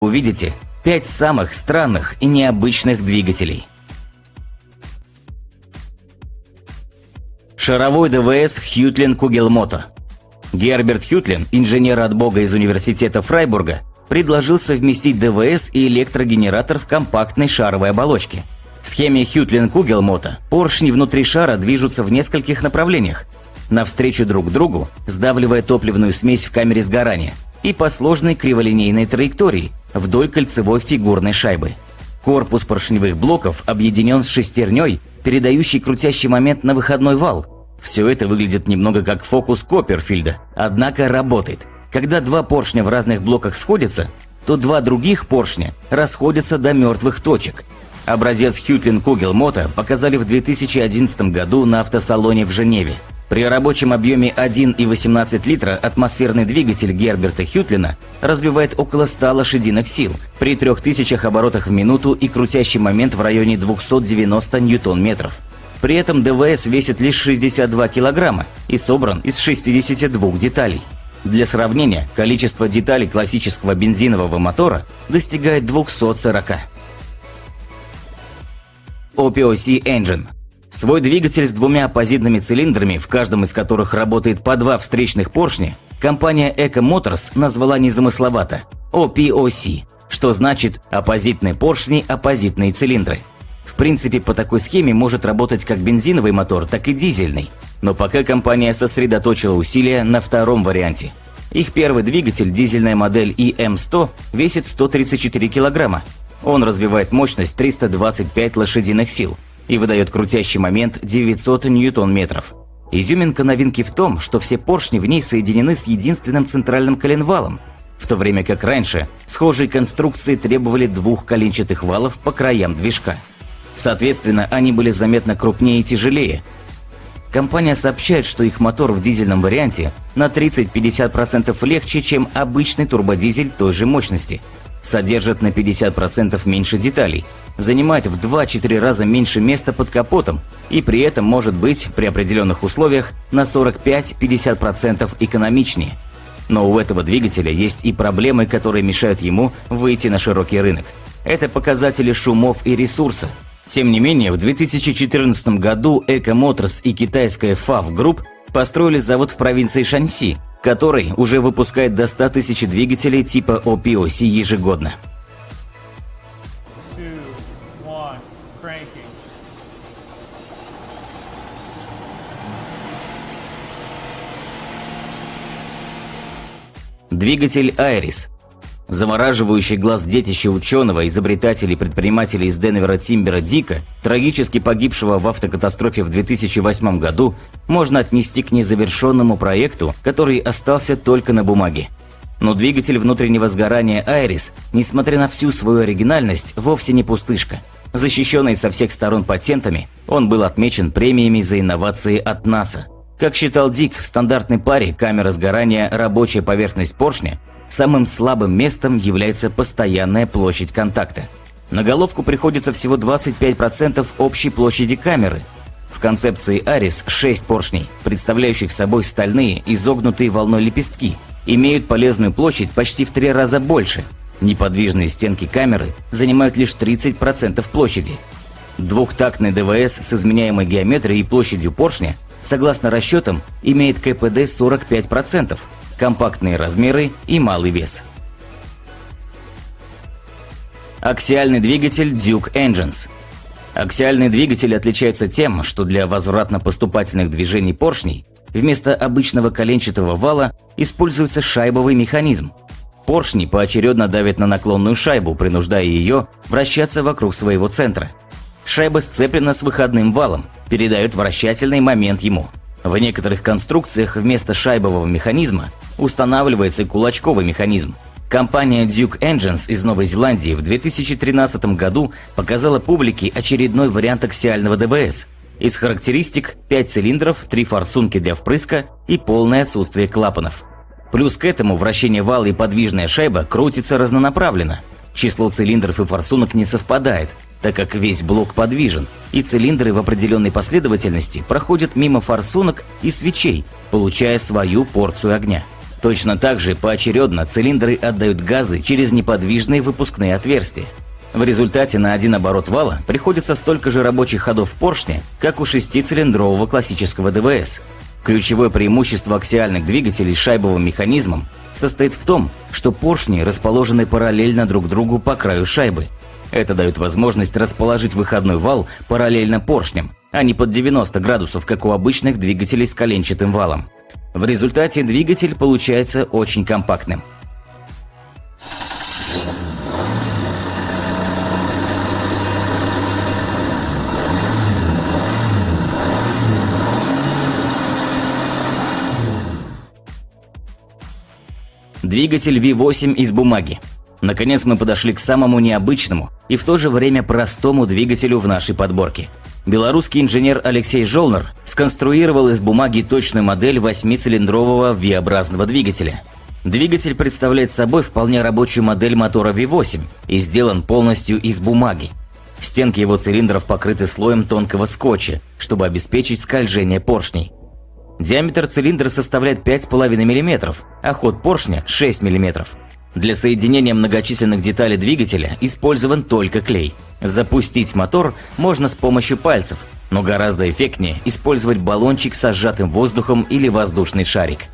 увидите 5 самых странных и необычных двигателей. Шаровой ДВС Хютлин Кугелмото. Герберт Хютлин, инженер от бога из университета Фрайбурга, предложил совместить ДВС и электрогенератор в компактной шаровой оболочке. В схеме Хютлин-Кугелмото поршни внутри шара движутся в нескольких направлениях, навстречу друг другу, сдавливая топливную смесь в камере сгорания, и по сложной криволинейной траектории вдоль кольцевой фигурной шайбы. Корпус поршневых блоков объединен с шестерней, передающей крутящий момент на выходной вал. Все это выглядит немного как фокус Копперфильда, однако работает. Когда два поршня в разных блоках сходятся, то два других поршня расходятся до мертвых точек. Образец Хютлин-Кугелмото показали в 2011 году на автосалоне в Женеве. При рабочем объеме 1,18 литра атмосферный двигатель Герберта Хютлина развивает около 100 лошадиных сил при 3000 оборотах в минуту и крутящий момент в районе 290 ньютон-метров. При этом ДВС весит лишь 62 килограмма и собран из 62 деталей. Для сравнения, количество деталей классического бензинового мотора достигает 240. OPOC Engine. Свой двигатель с двумя оппозитными цилиндрами, в каждом из которых работает по два встречных поршня, компания Eco Motors назвала незамысловато OPOC, что значит оппозитные поршни, оппозитные цилиндры. В принципе, по такой схеме может работать как бензиновый мотор, так и дизельный, но пока компания сосредоточила усилия на втором варианте. Их первый двигатель, дизельная модель EM100, весит 134 килограмма. Он развивает мощность 325 лошадиных сил и выдает крутящий момент 900 ньютон-метров. Изюминка новинки в том, что все поршни в ней соединены с единственным центральным коленвалом, в то время как раньше схожие конструкции требовали двух коленчатых валов по краям движка. Соответственно, они были заметно крупнее и тяжелее. Компания сообщает, что их мотор в дизельном варианте на 30-50% легче, чем обычный турбодизель той же мощности, содержит на 50% меньше деталей, занимает в 2-4 раза меньше места под капотом и при этом может быть при определенных условиях на 45-50% экономичнее. Но у этого двигателя есть и проблемы, которые мешают ему выйти на широкий рынок. Это показатели шумов и ресурса. Тем не менее, в 2014 году Eco Motors и китайская FAW Group построили завод в провинции Шаньси, который уже выпускает до 100 тысяч двигателей типа OPOC ежегодно. Двигатель Айрис. Завораживающий глаз детище ученого, изобретателя и предпринимателя из Денвера Тимбера Дика, трагически погибшего в автокатастрофе в 2008 году, можно отнести к незавершенному проекту, который остался только на бумаге. Но двигатель внутреннего сгорания Айрис, несмотря на всю свою оригинальность, вовсе не пустышка. Защищенный со всех сторон патентами, он был отмечен премиями за инновации от НАСА. Как считал Дик, в стандартной паре камера сгорания «рабочая поверхность поршня» самым слабым местом является постоянная площадь контакта. На головку приходится всего 25% общей площади камеры. В концепции Айрис 6 поршней, представляющих собой стальные изогнутые волной лепестки, имеют полезную площадь почти в 3 раза больше. Неподвижные стенки камеры занимают лишь 30% площади. Двухтактный ДВС с изменяемой геометрией и площадью поршня, согласно расчетам, имеет КПД 45%, компактные размеры и малый вес. Аксиальный двигатель Duke Engines. Аксиальные двигатели отличаются тем, что для возвратно-поступательных движений поршней вместо обычного коленчатого вала используется шайбовый механизм. Поршни поочередно давят на наклонную шайбу, принуждая ее вращаться вокруг своего центра. Шайба сцеплена с выходным валом, передает вращательный момент ему. В некоторых конструкциях вместо шайбового механизма устанавливается кулачковый механизм. Компания Duke Engines из Новой Зеландии в 2013 году показала публике очередной вариант аксиального ДВС. Из характеристик 5 цилиндров, 3 форсунки для впрыска и полное отсутствие клапанов. Плюс к этому вращение вала и подвижная шайба крутится разнонаправленно. Число цилиндров и форсунок не совпадает, так как весь блок подвижен, и цилиндры в определенной последовательности проходят мимо форсунок и свечей, получая свою порцию огня. Точно так же поочередно цилиндры отдают газы через неподвижные выпускные отверстия. В результате на один оборот вала приходится столько же рабочих ходов поршня, как у шестицилиндрового классического ДВС. Ключевое преимущество аксиальных двигателей с шайбовым механизмом состоит в том, что поршни расположены параллельно друг другу по краю шайбы. Это дает возможность расположить выходной вал параллельно поршням, а не под 90 градусов, как у обычных двигателей с коленчатым валом. В результате двигатель получается очень компактным. Двигатель V8 из бумаги. Наконец мы подошли к самому необычному и в то же время простому двигателю в нашей подборке. Белорусский инженер Алексей Жолнер сконструировал из бумаги точную модель 8-цилиндрового V-образного двигателя. Двигатель представляет собой вполне рабочую модель мотора V8 и сделан полностью из бумаги. Стенки его цилиндров покрыты слоем тонкого скотча, чтобы обеспечить скольжение поршней. Диаметр цилиндра составляет 5,5 мм, а ход поршня 6 мм. Для соединения многочисленных деталей двигателя использован только клей. Запустить мотор можно с помощью пальцев, но гораздо эффектнее использовать баллончик со сжатым воздухом или воздушный шарик.